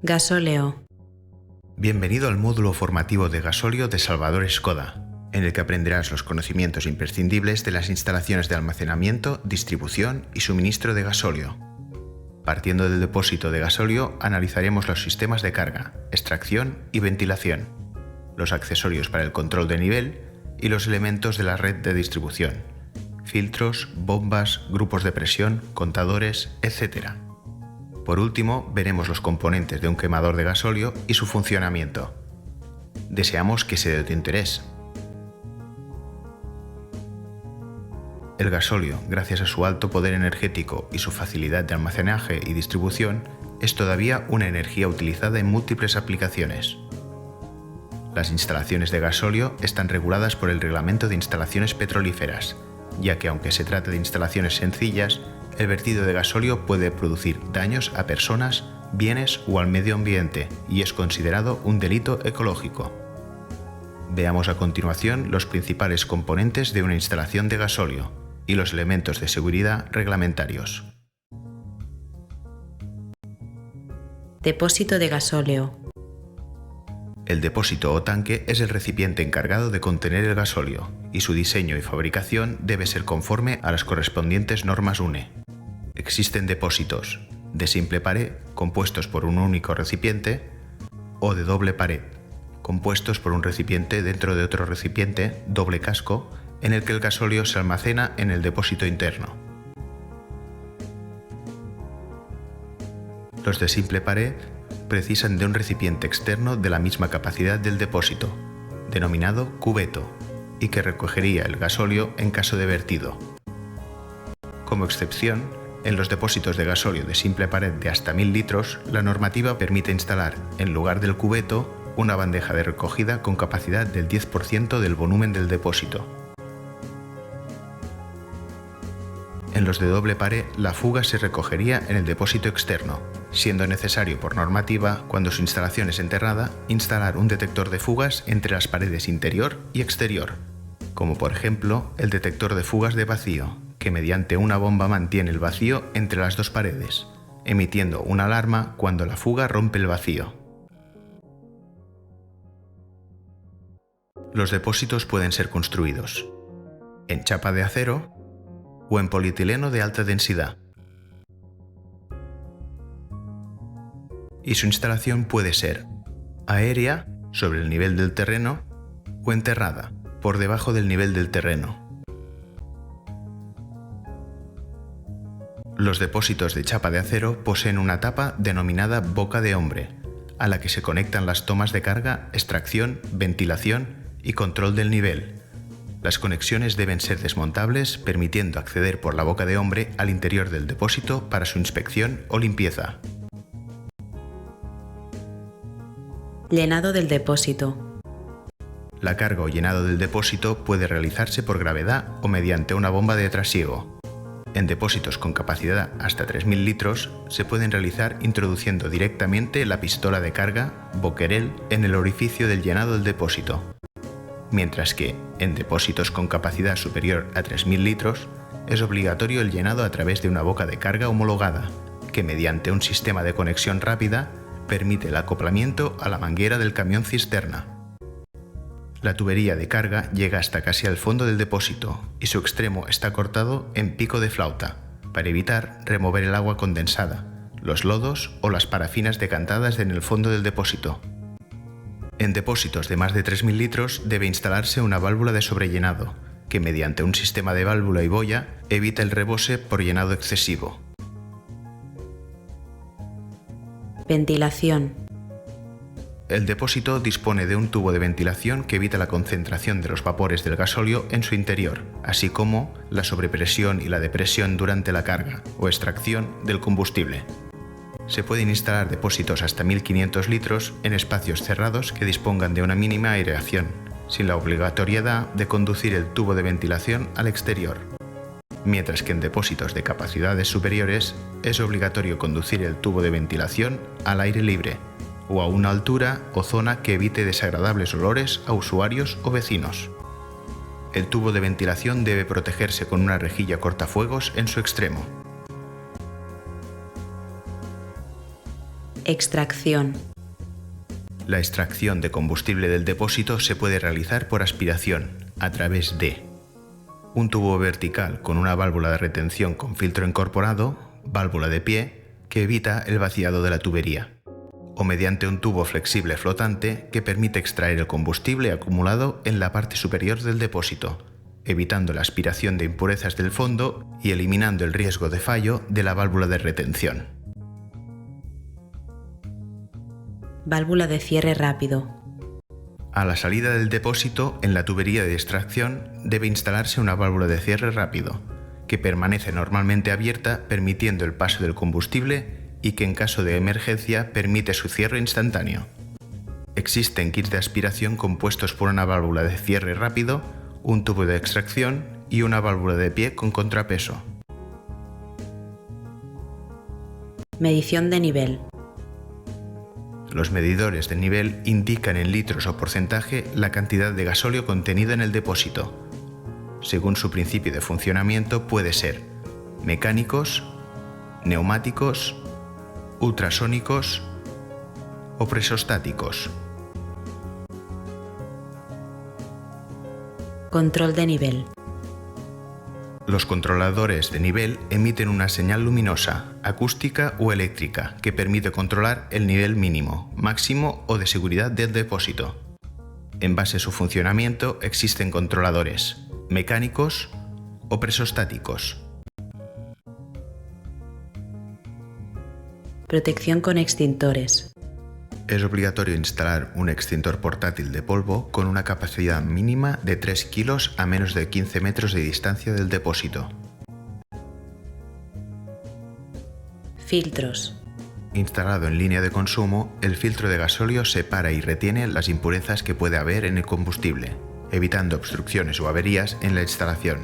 Gasóleo. Bienvenido al módulo formativo de Gasóleo de Salvador Skoda, en el que aprenderás los conocimientos imprescindibles de las instalaciones de almacenamiento, distribución y suministro de gasóleo. Partiendo del depósito de gasóleo, analizaremos los sistemas de carga, extracción y ventilación, los accesorios para el control de nivel y los elementos de la red de distribución, filtros, bombas, grupos de presión, contadores, etc. Por último, veremos los componentes de un quemador de gasóleo y su funcionamiento. Deseamos que sea de tu interés. El gasóleo, gracias a su alto poder energético y su facilidad de almacenaje y distribución, es todavía una energía utilizada en múltiples aplicaciones. Las instalaciones de gasóleo están reguladas por el Reglamento de Instalaciones Petrolíferas, ya que aunque se trate de instalaciones sencillas, el vertido de gasóleo puede producir daños a personas, bienes o al medio ambiente y es considerado un delito ecológico. Veamos a continuación los principales componentes de una instalación de gasóleo y los elementos de seguridad reglamentarios. Depósito de gasóleo. El depósito o tanque es el recipiente encargado de contener el gasóleo y su diseño y fabricación debe ser conforme a las correspondientes normas UNE. Existen depósitos de simple pared, compuestos por un único recipiente, o de doble pared, compuestos por un recipiente dentro de otro recipiente, doble casco, en el que el gasóleo se almacena en el depósito interno. Los de simple pared precisan de un recipiente externo de la misma capacidad del depósito, denominado cubeto, y que recogería el gasóleo en caso de vertido. Como excepción, en los depósitos de gasóleo de simple pared de hasta 1000 litros, la normativa permite instalar, en lugar del cubeto, una bandeja de recogida con capacidad del 10% del volumen del depósito. En los de doble pared, la fuga se recogería en el depósito externo, siendo necesario por normativa, cuando su instalación es enterrada, instalar un detector de fugas entre las paredes interior y exterior, como por ejemplo el detector de fugas de vacío, que mediante una bomba mantiene el vacío entre las dos paredes, emitiendo una alarma cuando la fuga rompe el vacío. Los depósitos pueden ser construidos en chapa de acero o en polietileno de alta densidad. Y su instalación puede ser aérea, sobre el nivel del terreno, o enterrada, por debajo del nivel del terreno. Los depósitos de chapa de acero poseen una tapa denominada boca de hombre, a la que se conectan las tomas de carga, extracción, ventilación y control del nivel. Las conexiones deben ser desmontables, permitiendo acceder por la boca de hombre al interior del depósito para su inspección o limpieza. Llenado del depósito. La carga o llenado del depósito puede realizarse por gravedad o mediante una bomba de trasiego. En depósitos con capacidad hasta 3000 litros se pueden realizar introduciendo directamente la pistola de carga, boquerel, en el orificio del llenado del depósito. Mientras que, en depósitos con capacidad superior a 3000 litros, es obligatorio el llenado a través de una boca de carga homologada, que mediante un sistema de conexión rápida permite el acoplamiento a la manguera del camión cisterna. La tubería de carga llega hasta casi al fondo del depósito y su extremo está cortado en pico de flauta, para evitar remover el agua condensada, los lodos o las parafinas decantadas en el fondo del depósito. En depósitos de más de 3000 litros debe instalarse una válvula de sobrellenado, que mediante un sistema de válvula y boya evita el rebose por llenado excesivo. Ventilación. El depósito dispone de un tubo de ventilación que evita la concentración de los vapores del gasóleo en su interior, así como la sobrepresión y la depresión durante la carga o extracción del combustible. Se pueden instalar depósitos hasta 1500 litros en espacios cerrados que dispongan de una mínima aireación, sin la obligatoriedad de conducir el tubo de ventilación al exterior. Mientras que en depósitos de capacidades superiores es obligatorio conducir el tubo de ventilación al aire libre o a una altura o zona que evite desagradables olores a usuarios o vecinos. El tubo de ventilación debe protegerse con una rejilla cortafuegos en su extremo. Extracción. La extracción de combustible del depósito se puede realizar por aspiración, a través de un tubo vertical con una válvula de retención con filtro incorporado, válvula de pie, que evita el vaciado de la tubería, o mediante un tubo flexible flotante que permite extraer el combustible acumulado en la parte superior del depósito, evitando la aspiración de impurezas del fondo y eliminando el riesgo de fallo de la válvula de retención. Válvula de cierre rápido. A la salida del depósito, en la tubería de extracción, debe instalarse una válvula de cierre rápido, que permanece normalmente abierta permitiendo el paso del combustible y que en caso de emergencia permite su cierre instantáneo. Existen kits de aspiración compuestos por una válvula de cierre rápido, un tubo de extracción y una válvula de pie con contrapeso. Medición de nivel. Los medidores de nivel indican en litros o porcentaje la cantidad de gasóleo contenido en el depósito. Según su principio de funcionamiento puede ser mecánicos, neumáticos, ultrasónicos o presostáticos. Control de nivel. Los controladores de nivel emiten una señal luminosa, acústica o eléctrica que permite controlar el nivel mínimo, máximo o de seguridad del depósito. En base a su funcionamiento existen controladores mecánicos o presostáticos. Protección con extintores. Es obligatorio instalar un extintor portátil de polvo con una capacidad mínima de 3 kilos a menos de 15 metros de distancia del depósito. Filtros. Instalado en línea de consumo, el filtro de gasóleo separa y retiene las impurezas que puede haber en el combustible, evitando obstrucciones o averías en la instalación.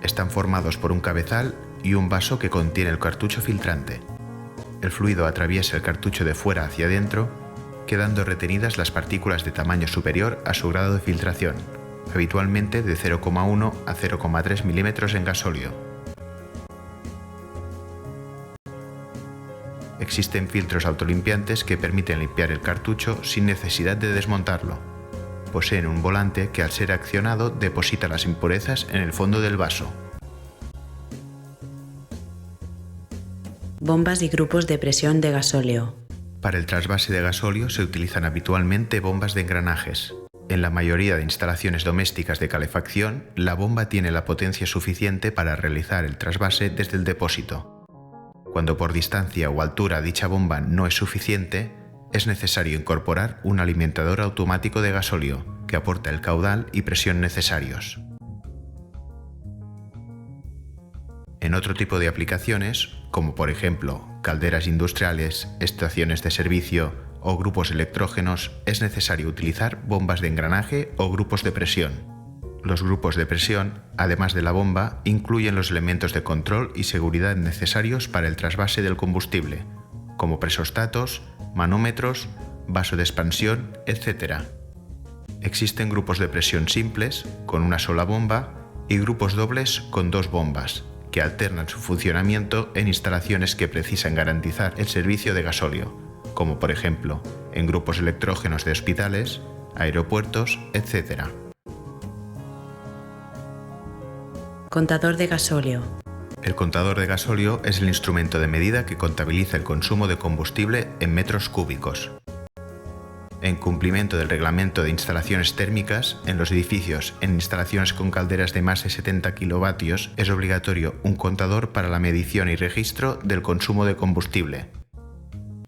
Están formados por un cabezal y un vaso que contiene el cartucho filtrante. El fluido atraviesa el cartucho de fuera hacia adentro, quedando retenidas las partículas de tamaño superior a su grado de filtración, habitualmente de 0,1 a 0,3 milímetros en gasóleo. Existen filtros autolimpiantes que permiten limpiar el cartucho sin necesidad de desmontarlo. Poseen un volante que al ser accionado deposita las impurezas en el fondo del vaso. Bombas y grupos de presión de gasóleo. Para el trasvase de gasóleo se utilizan habitualmente bombas de engranajes. En la mayoría de instalaciones domésticas de calefacción, la bomba tiene la potencia suficiente para realizar el trasvase desde el depósito. Cuando por distancia o altura dicha bomba no es suficiente, es necesario incorporar un alimentador automático de gasóleo que aporta el caudal y presión necesarios. En otro tipo de aplicaciones, como por ejemplo calderas industriales, estaciones de servicio o grupos electrógenos, es necesario utilizar bombas de engranaje o grupos de presión. Los grupos de presión, además de la bomba, incluyen los elementos de control y seguridad necesarios para el trasvase del combustible, como presostatos, manómetros, vaso de expansión, etc. Existen grupos de presión simples, con una sola bomba, y grupos dobles con 2 bombas, que alternan su funcionamiento en instalaciones que precisan garantizar el servicio de gasóleo, como por ejemplo en grupos electrógenos de hospitales, aeropuertos, etc. Contador de gasóleo. El contador de gasóleo es el instrumento de medida que contabiliza el consumo de combustible en metros cúbicos. En cumplimiento del reglamento de instalaciones térmicas, en los edificios en instalaciones con calderas de más de 70 kilovatios es obligatorio un contador para la medición y registro del consumo de combustible.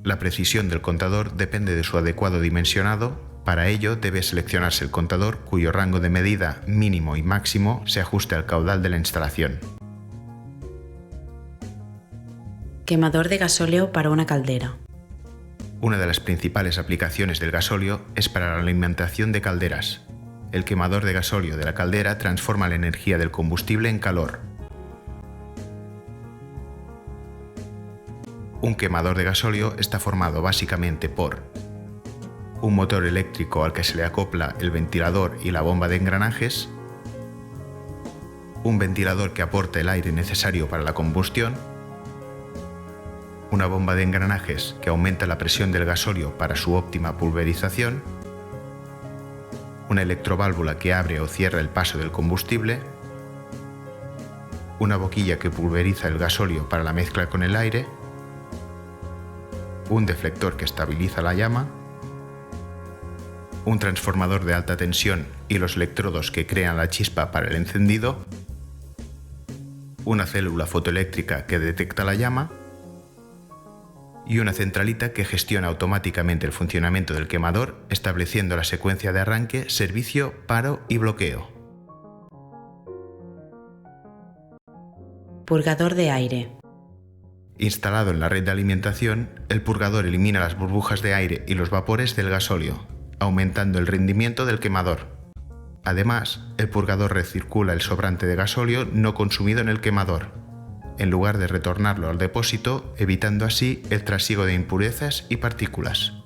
La precisión del contador depende de su adecuado dimensionado. Para ello debe seleccionarse el contador cuyo rango de medida mínimo y máximo se ajuste al caudal de la instalación. Quemador de gasóleo para una caldera. Una de las principales aplicaciones del gasóleo es para la alimentación de calderas. El quemador de gasóleo de la caldera transforma la energía del combustible en calor. Un quemador de gasóleo está formado básicamente por un motor eléctrico al que se le acopla el ventilador y la bomba de engranajes, un ventilador que aporta el aire necesario para la combustión, una bomba de engranajes que aumenta la presión del gasóleo para su óptima pulverización, una electroválvula que abre o cierra el paso del combustible, una boquilla que pulveriza el gasóleo para la mezcla con el aire, un deflector que estabiliza la llama, un transformador de alta tensión y los electrodos que crean la chispa para el encendido, una célula fotoeléctrica que detecta la llama y una centralita que gestiona automáticamente el funcionamiento del quemador, estableciendo la secuencia de arranque, servicio, paro y bloqueo. Purgador de aire. Instalado en la red de alimentación, el purgador elimina las burbujas de aire y los vapores del gasóleo, aumentando el rendimiento del quemador. Además, el purgador recircula el sobrante de gasóleo no consumido en el quemador, en lugar de retornarlo al depósito, evitando así el trasiego de impurezas y partículas.